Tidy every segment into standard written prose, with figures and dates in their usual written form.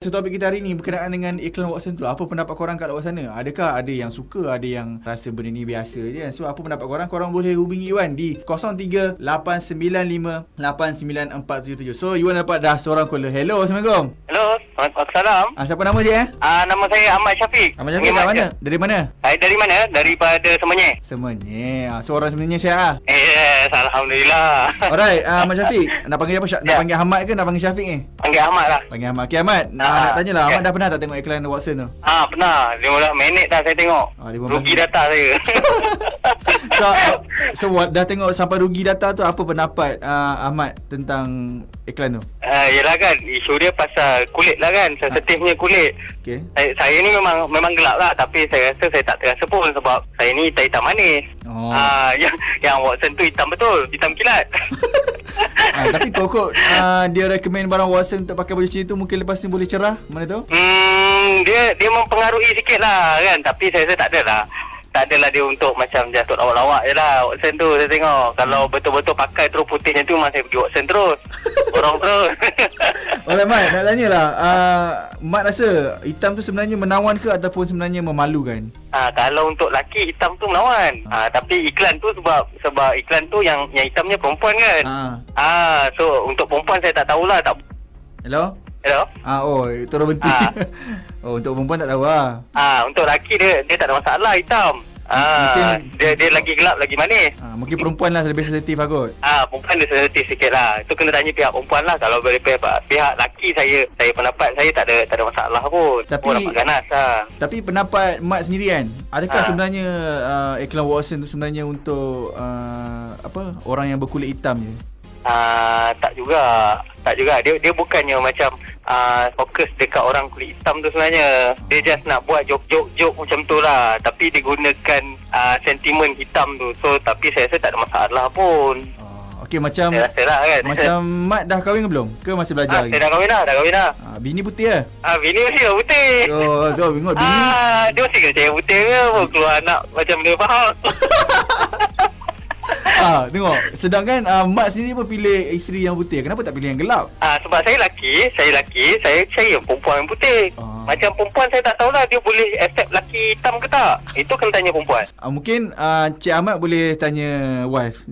So, topik kita hari ni berkenaan dengan iklan Watson tu. Apa pendapat korang kat luar sana? Adakah ada yang suka, ada yang rasa benda ni biasa je? So, apa pendapat korang? Korang boleh hubungi Iwan di 03-895-89477. So, Iwan dapat dah seorang caller. Hello, Assalamualaikum. Hello, Assalamualaikum. Siapa nama je? Nama saya Ahmad Syafiq. Ahmad Syafiq kat mana? Dari mana? Saya dari mana? Daripada Semenyih. Semenyih. So, orang Semenyih sihat lah? Yes, Alhamdulillah. Alright, Ahmad Syafiq. Nak panggil apa? Nak panggil Ahmad ke nak panggil Syafiq ni? Panggil Ahmad lah. Panggil Ahmad. Okay, Ahmad. Nak tanya lah, Ahmad dah pernah tak tengok iklan Watson tu? Pernah. 15 minit dah saya tengok. 15 Rugi data saya. So dah tengok sampai rugi data tu, apa pendapat Ahmad tentang iklan tu? Yelah kan, isu dia pasal kulit lah kan, sensitifnya kulit. Okay. Saya ni memang gelap lah, tapi saya rasa saya tak terasa pun sebab saya ni hitam manis. Yang Watson tu hitam betul, hitam kilat. Tapi kok dia recommend barang Watson untuk pakai baju macam tu, mungkin lepas ni boleh cerah, mana tu? Dia mempengaruhi sikit lah kan, tapi saya rasa tak adalah dia untuk macam jatuh lawak-lawak je lah Watson tu saya tengok. Kalau betul-betul pakai terus putih macam tu, memang saya pergi Watson terus. Borong terus. Alright Mat, nak tanya lah, Mat rasa hitam tu sebenarnya menawan ke ataupun sebenarnya memalukan? Kalau untuk lelaki, hitam tu menawan. Tapi iklan tu sebab iklan tu yang hitamnya perempuan kan. So untuk perempuan saya tak tahulah. Hello? Terus berhenti. Untuk perempuan tak tahu lah. Untuk lelaki dia tak ada masalah hitam. Dia lagi gelap, lagi manis. Mungkin perempuan lah lebih sensitif kot. Perempuan dia sensitif sikit lah. Itu kena tanya pihak perempuan lah. Kalau dari pihak lelaki, saya pendapat saya tak ada masalah pun. Tapi dapat ganas lah. Tapi pendapat Mat sendiri kan, adakah sebenarnya iklan Watson tu sebenarnya untuk orang yang berkulit hitam je? Tak juga. Dia bukannya macam fokus dekat orang kulit hitam tu sebenarnya. Dia just nak buat joke macam tu lah. Tapi dia gunakan sentimen hitam tu. So tapi saya rasa tak ada masalah pun. Okey, macam saya rasa lah kan. Macam Mat dah kahwin ke belum? Ke masih belajar lagi? Saya dah kahwin dah. Bini putih lah? Bini mesti lah putih. Kau tengok bini. Dia mesti kena cahaya putih ke? Keluar anak macam dia faham. Tengok, sedangkan Mat sendiri pun pilih isteri yang putih. Kenapa tak pilih yang gelap? Sebab saya lelaki, saya perempuan yang putih. Macam perempuan saya tak tahulah dia boleh accept lelaki hitam ke tak. Itu kena tanya perempuan. Mungkin Cik Ahmad boleh tanya wife.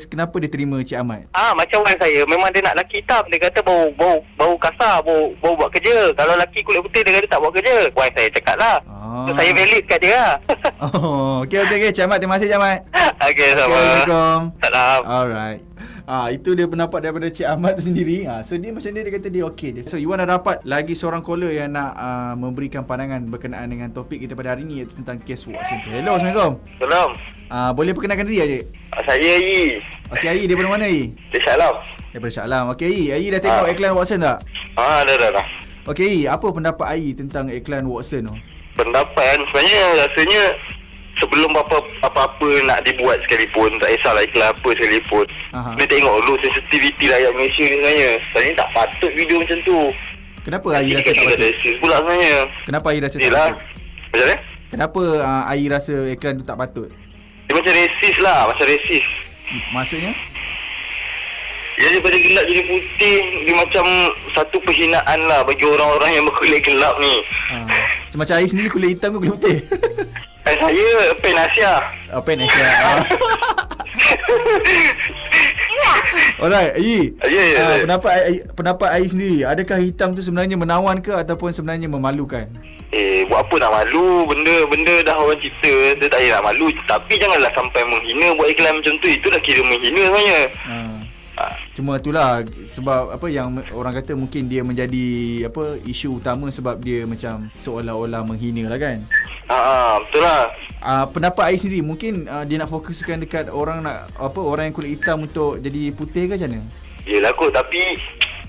Kenapa dia terima Cik Ahmad? Macam wife saya, memang dia nak lelaki hitam. Dia kata bau kasar, bau buat kerja. Kalau lelaki kulit putih dia kata tak buat kerja. Wife saya cakap lah. So saya valid kat dia lah. Okey Cik Ahmad, terima kasih Cik Ahmad. Okey, sama. Assalamualaikum. Salam. Alright. Itu dia pendapat daripada Cik Ahmad tu sendiri. So dia macam dia kata dia okey dia. So Iwan dah dapat lagi seorang caller yang nak memberikan pandangan berkenaan dengan topik kita pada hari ni, iaitu tentang kes Watson tu. Hello, Assalamualaikum. Salam. Boleh perkenalkan diri Adik? Saya Ayi. Okey Ayi, daripada mana Ayi? Dari Salam. Daripada Shah Okey Ayi dah tengok iklan Watson tak? Dah. Okey Ayi, apa pendapat Ayi tentang iklan Watson tu? Pendapat sebenarnya rasanya sebelum apa-apa nak dibuat sekalipun, tak kisahlah iklan apa sekalipun, dia tengok dulu sensitiviti rakyat Malaysia ni sebenarnya. Sebenarnya tak patut video macam tu. Kenapa Ayi rasa tak patut? Resis pula sebenarnya. Kenapa Ayi rasa tak patut? Macam mana? Kenapa Ayi rasa iklan tu tak patut? Dia macam resis lah, Maksudnya? Ya, daripada gelap jadi putih, dia macam satu penghinaan lah bagi orang-orang yang berkulit gelap ni. Macam Ayi sendiri kulit hitam ke kulit putih? Saya Pen Asia. Pen Asia. Alright, Ayi. Pendapat Ayi sendiri, adakah hitam tu sebenarnya menawan ke ataupun sebenarnya memalukan? Buat apa nak malu? Benda dah orang cerita, dia tak payah nak malu. Tapi janganlah sampai menghina, buat iklan macam tu. Itu dah kira menghina sebenarnya. Cuma itulah sebab yang orang kata mungkin dia menjadi isu utama sebab dia macam seolah-olah menghina lah kan. Betul lah. Pendapat Ayi sendiri, mungkin dia nak fokuskan dekat orang yang kulit hitam untuk jadi putih ke macam mana? Yelah kot, tapi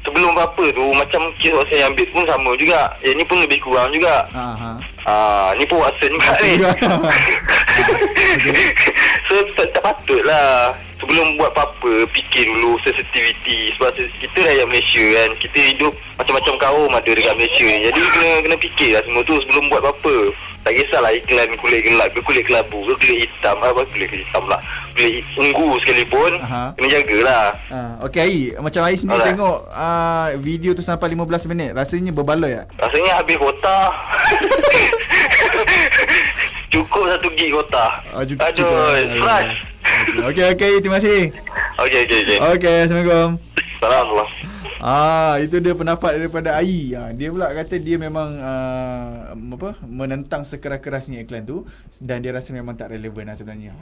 sebelum apa tu macam kes Watson yang ambil pun sama juga. Yang ni pun lebih kurang juga. Ni pun Watson juga ni. So tak patut lah. Sebelum buat apa-apa, fikir dulu sensitivity. Sebab kita rakyat Malaysia kan, kita hidup macam-macam kaum ada dekat Malaysia ni. Jadi kena fikir lah semua tu sebelum buat apa-apa. Tak kisahlah iklan kulit gelap ke kulit kelabu ke kulit hitam, kulit hitam lah, kulit ungu sekalipun, kena jagalah. Okey Ai, macam Ai sendiri Alright. tengok video tu sampai 15 minit, rasanya berbaloi tak? Rasanya habis kota. Cukup 1 gig kota. Aduh, frust. Okey, terima kasih. Okey. Okey, Assalamualaikum. Salam. Itu dia pendapat daripada Ai. Dia pula kata dia memang menentang sekeras-kerasnya iklan tu dan dia rasa memang tak relevan lah sebenarnya.